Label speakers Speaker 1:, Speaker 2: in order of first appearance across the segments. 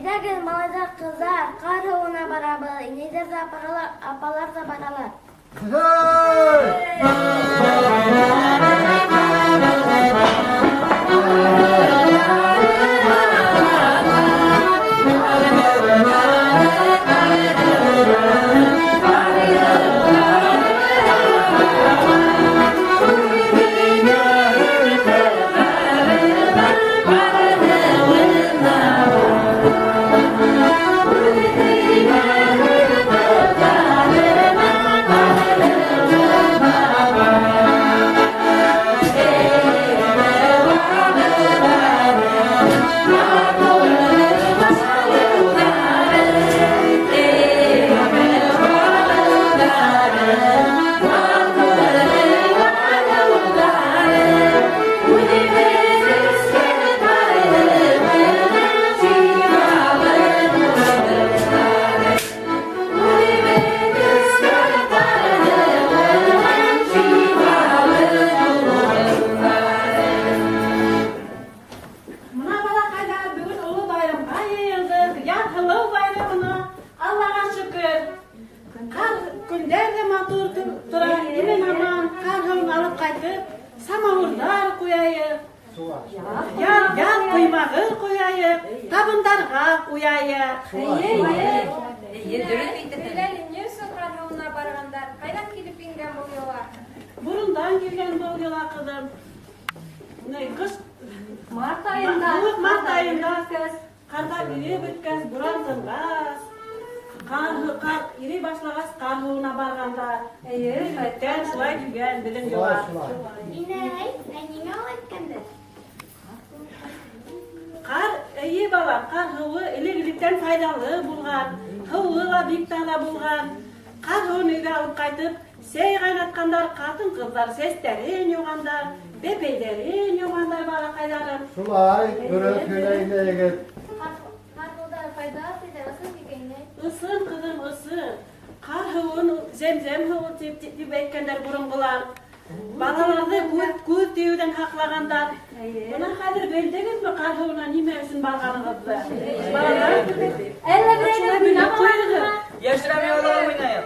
Speaker 1: Haydi malada kızlar, karhuna beraber, ineyde de apalar da beraber.
Speaker 2: Burundan gelgen boğuyorlar kızım. Kış
Speaker 1: Mart ayında.
Speaker 2: Mart ayında. Karda iri bitkez buranzın gaz. İri başlağız karhuğuna barganda. Etten şulay gelgen bilin yolar.
Speaker 1: Yine o etkendir.
Speaker 2: Kar iyi bala, kar hıvı ilikten faydalı bulgan. Hıvıla biktala bulgan. Kar hıvını үйге alıp kaytıp sey kaynatkanlar, katın kızlar seslerin yoğandar, bepeylerin yoğandar bala kaydarım.
Speaker 3: Şulay, görüp köyleyle git.
Speaker 1: Karhuda faydası da ısın dikeyne.
Speaker 2: Isın kızım ısın. Kar hıvın, zemzem hıvı tip ekkenler burungular. Balalarda göz deyuden haklagandar. Buna kadir bildiniz mi kar hıvına nime üçün barganınızdı? Balalar
Speaker 1: Elle bireyde
Speaker 2: bilip koyuyor.
Speaker 4: Yaşıramıyorlar oynayın.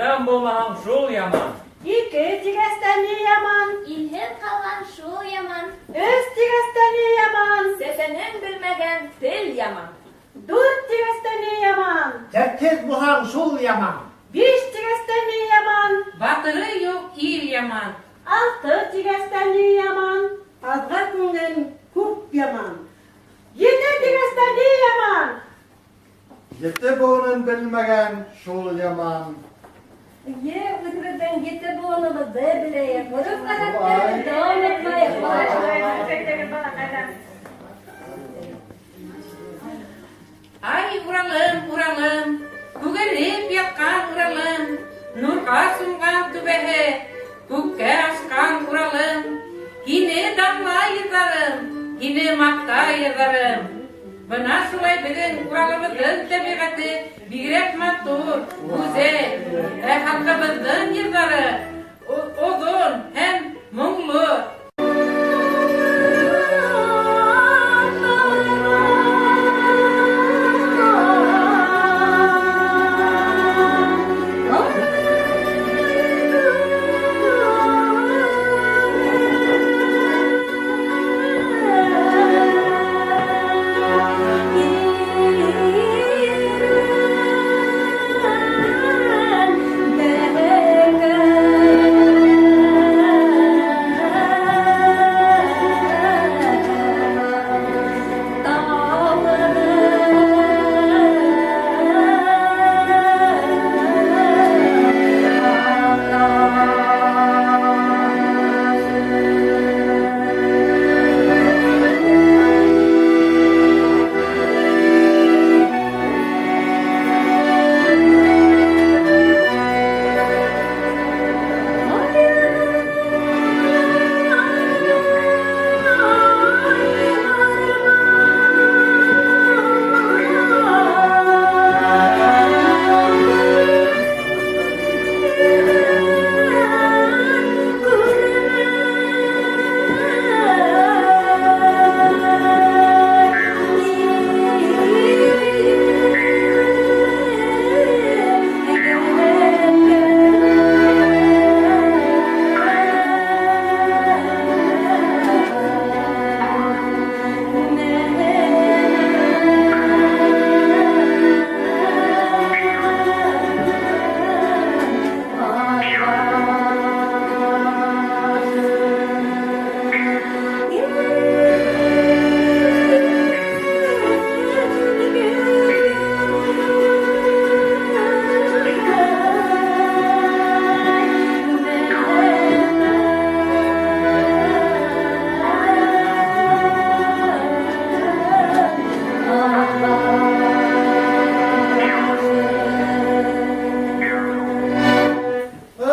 Speaker 5: Birden bulmağın şul yaman.
Speaker 2: İki tigesten yaman.
Speaker 1: İlhir kalan şu yaman.
Speaker 2: Üç tigesten yaman.
Speaker 6: Sesenen bilmegen tel yaman.
Speaker 2: Dört tigesten yaman.
Speaker 3: Sekiz buhan şul yaman.
Speaker 2: Beş tigesten yaman.
Speaker 7: Batırı yok il yaman.
Speaker 2: Altı tigesten yaman.
Speaker 8: Azga kungen kup yaman.
Speaker 2: Yedi tigesten yaman.
Speaker 3: Yedi buğunun bilmegen şul yaman.
Speaker 6: Ye utreden gitti bu onu da bileye. Vurup karakterini devam etmeye.
Speaker 7: Ay uralım uralım. Kugelip yakkan uralım. Nurka sungan tübehe. Kukke askan uralım. Yine damla yazarım. Yine makta yazarım. Bana şulay bugün uralımızın tabiatı bigrek matur, güzel. Halkımızın yazarı. Uzun hem munglu.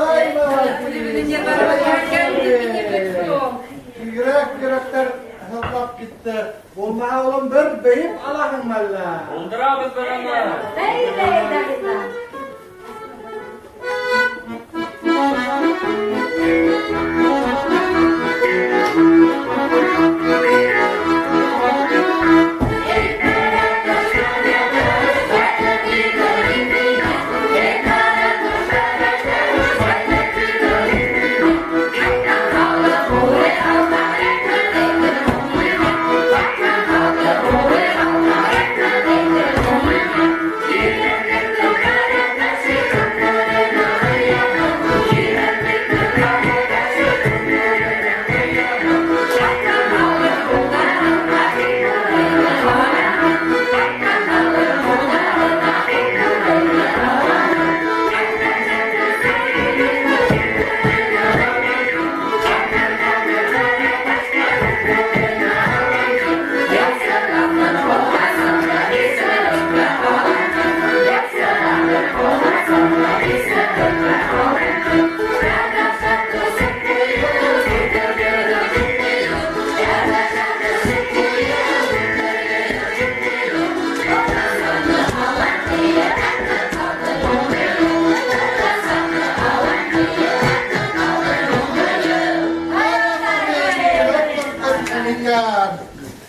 Speaker 3: Ay baba.
Speaker 7: Kulübünün yazarı varken bir
Speaker 3: Yürek yürekler hızlap gitti. Bulmağa oğlum bir beyip alahın valla.
Speaker 5: Buldurabız bana.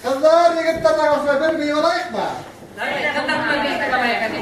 Speaker 3: Kızlar yigitler arasında bir bir olayık mı?
Speaker 7: Kadar bir kalaya kadar.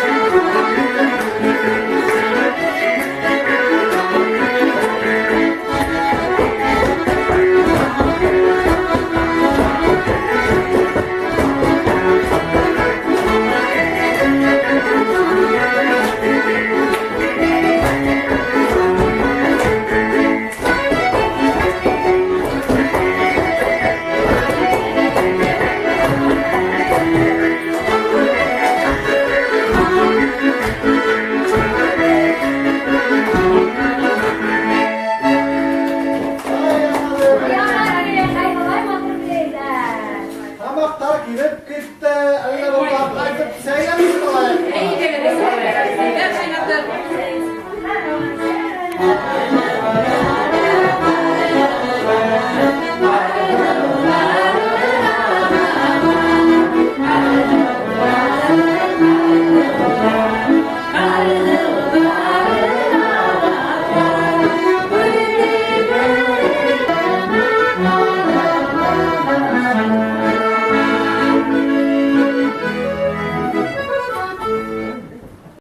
Speaker 3: Thank you.